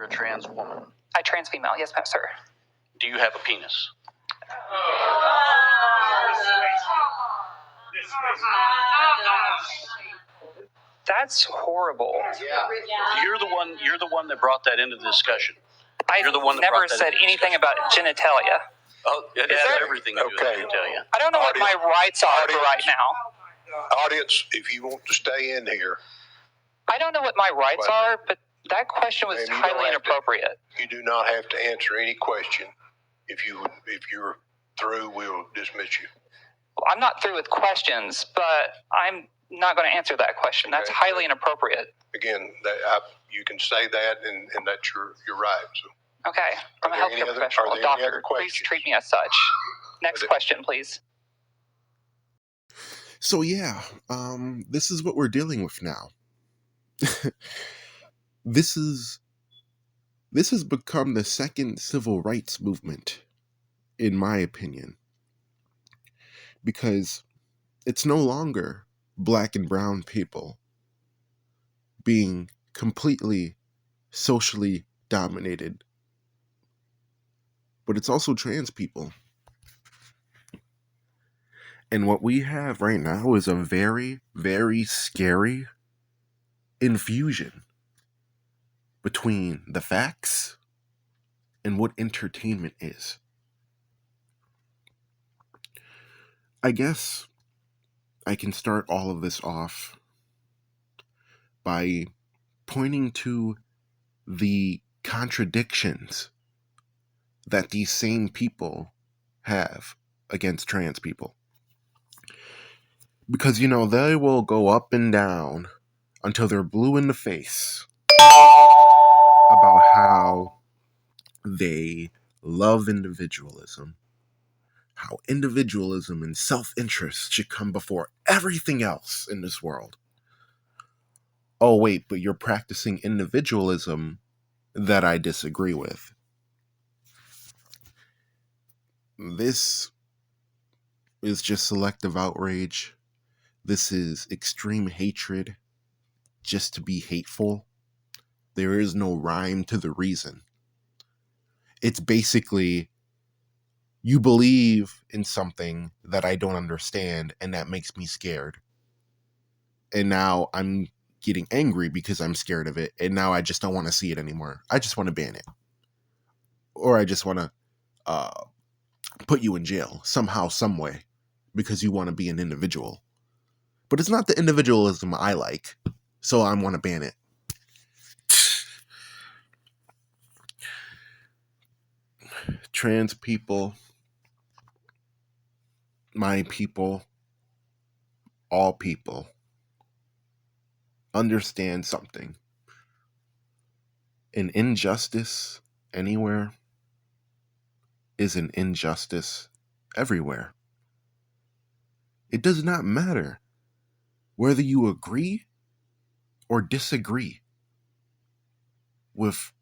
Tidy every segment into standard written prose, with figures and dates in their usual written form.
You're a trans woman. I trans female, yes, sir. Do you have a penis? That's horrible. Yeah. You're the one that brought that into the discussion. I never said anything about genitalia. Oh, it has everything to do with genitalia. I don't know what my rights are for right now. Audience, if you want to stay in here. I don't know what my rights are, but that question was highly inappropriate. You do not have to answer any question. If you're through, we'll dismiss you. Well, I'm not through with questions, but I'm not going to answer that question. That's highly inappropriate. Again, you can say that, and that's your right. So. Okay, I'm a healthcare professional, a doctor. Please treat me as such. Next question, please. So yeah, this is what we're dealing with now. This has become the second civil rights movement, in my opinion, because it's no longer black and brown people being completely socially dominated, but it's also trans people. And what we have right now is a very, very scary infusion between the facts and what entertainment is. I guess I can start all of this off by pointing to the contradictions that these same people have against trans people. Because, they will go up and down until they're blue in the face about how they love individualism, how individualism and self-interest should come before everything else in this world. Oh, wait, but you're practicing individualism that I disagree with. This is just selective outrage. This is extreme hatred just to be hateful. There is no rhyme to the reason. It's basically, you believe in something that I don't understand, and that makes me scared. And now I'm getting angry because I'm scared of it, and now I just don't want to see it anymore. I just want to ban it. Or I just want to put you in jail somehow, some way, because you want to be an individual. But it's not the individualism I like, so I want to ban it. Trans people, my people, all people, understand something. An injustice anywhere is an injustice everywhere. It does not matter whether you agree or disagree with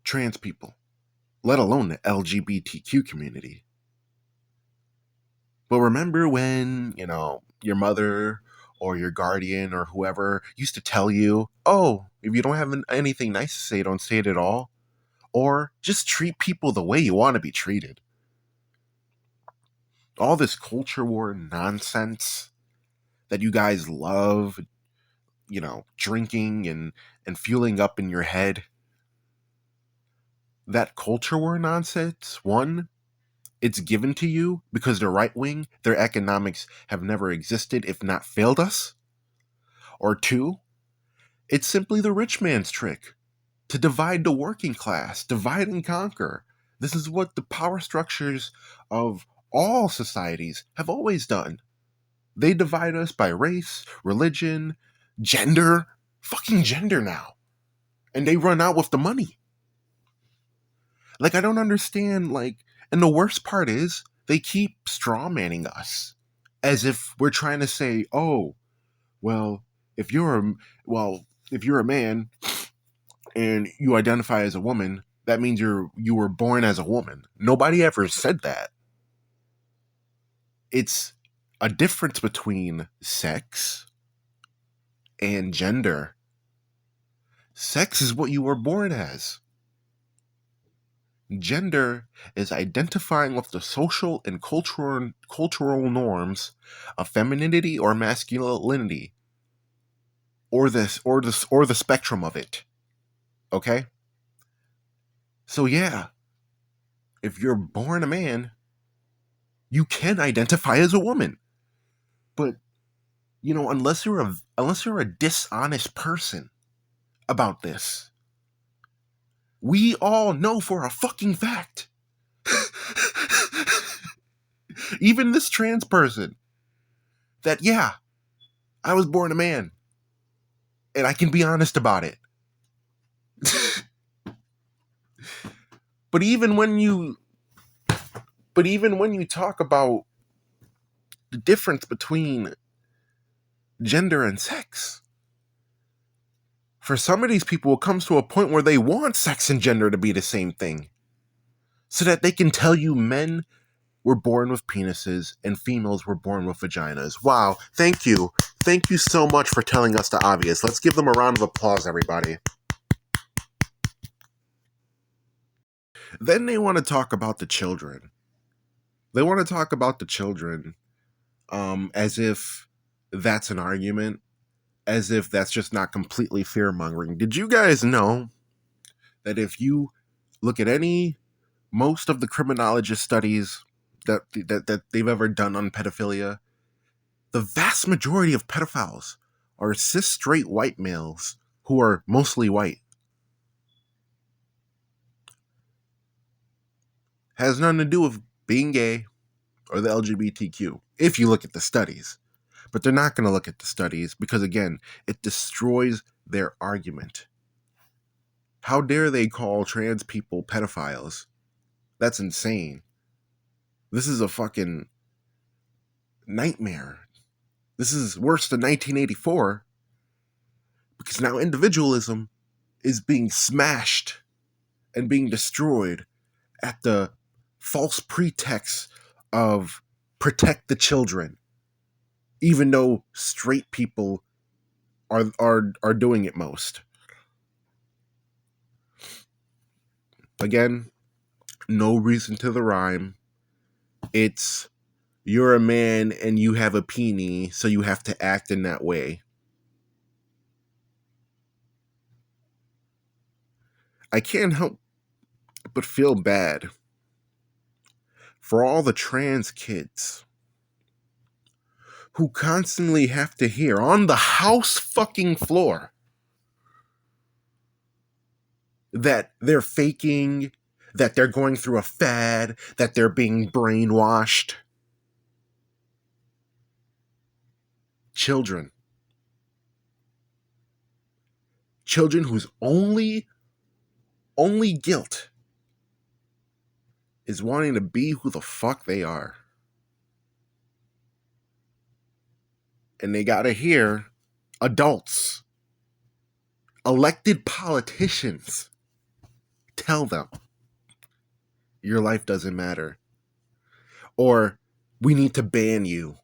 trans people, let alone the LGBTQ community. But remember when, your mother or your guardian or whoever used to tell you, oh, if you don't have anything nice to say, don't say it at all. Or just treat people the way you want to be treated. All this culture war nonsense that you guys love, drinking and fueling up in your head. That culture war nonsense, one, it's given to you because the right wing, their economics have never existed, if not failed us. Or two, it's simply the rich man's trick to divide the working class, divide and conquer. This is what the power structures of all societies have always done. They divide us by race, religion, gender, fucking gender now. And they run out with the money. I don't understand, and the worst part is, they keep strawmanning us. As if we're trying to say, oh, well, if you're a man and you identify as a woman, that means you were born as a woman. Nobody ever said that. It's a difference between sex and gender. Sex is what you were born as. Gender is identifying with the social and cultural norms of femininity or masculinity, or the spectrum of it. Okay? So yeah, if you're born a man, you can identify as a woman. But unless you're a dishonest person about this, we all know for a fucking fact, even this trans person, that yeah, I was born a man, and I can be honest about it. But even when you talk about the difference between gender and sex, for some of these people, it comes to a point where they want sex and gender to be the same thing, so that they can tell you men were born with penises and females were born with vaginas. Wow, thank you. Thank you so much for telling us the obvious. Let's give them a round of applause, everybody. Then they want to talk about the children. They want to talk about the children as if that's an argument, as if that's just not completely fear-mongering. Did you guys know that if you look at most of the criminologist studies that they've ever done on pedophilia, the vast majority of pedophiles are cis straight white males who are mostly white? Has nothing to do with being gay or the LGBTQ, if you look at the studies. But they're not going to look at the studies because, again, it destroys their argument. How dare they call trans people pedophiles? That's insane. This is a fucking nightmare. This is worse than 1984, because now individualism is being smashed and being destroyed at the false pretext of protect the children, even though straight people are doing it most. Again, no reason to the rhyme. It's you're a man and you have a peenie, so you have to act in that way. I can't help but feel bad for all the trans kids who constantly have to hear on the house fucking floor that they're faking, that they're going through a fad, that they're being brainwashed. Children whose only guilt is wanting to be who the fuck they are. And they gotta hear adults, elected politicians, tell them your life doesn't matter, or we need to ban you,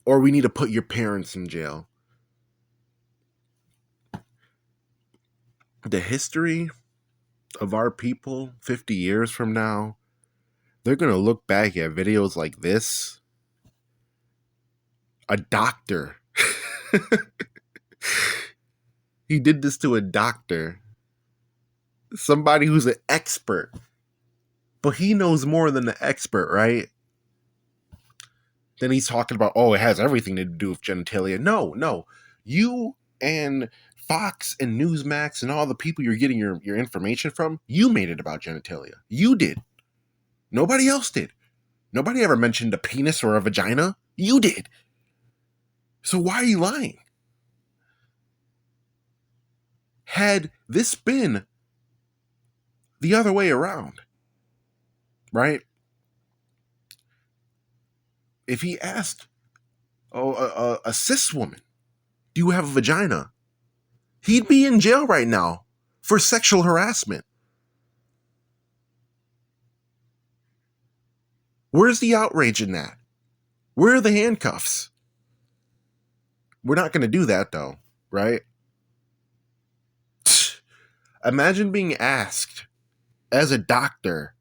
or we need to put your parents in jail. The history of our people 50 years from now, they're going to look back at videos like this. A doctor. He did this to a doctor. Somebody who's an expert. But he knows more than the expert, right? Then he's talking about, oh, it has everything to do with genitalia. No. You and Fox and Newsmax and all the people you're getting your information from, you made it about genitalia. You did. Nobody else did. Nobody ever mentioned a penis or a vagina. You did. So why are you lying? Had this been the other way around, right? If he asked a cis woman, do you have a vagina? He'd be in jail right now for sexual harassment. Where's the outrage in that? Where are the handcuffs? We're not going to do that, though, right? Imagine being asked as a doctor,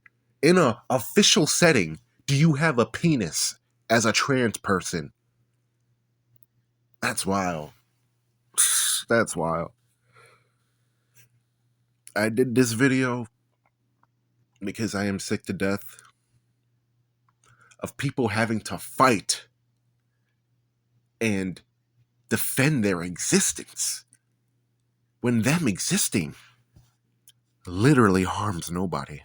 in a official setting, do you have a penis as a trans person? That's wild. That's wild. I did this video because I am sick to death of people having to fight and defend their existence when them existing literally harms nobody.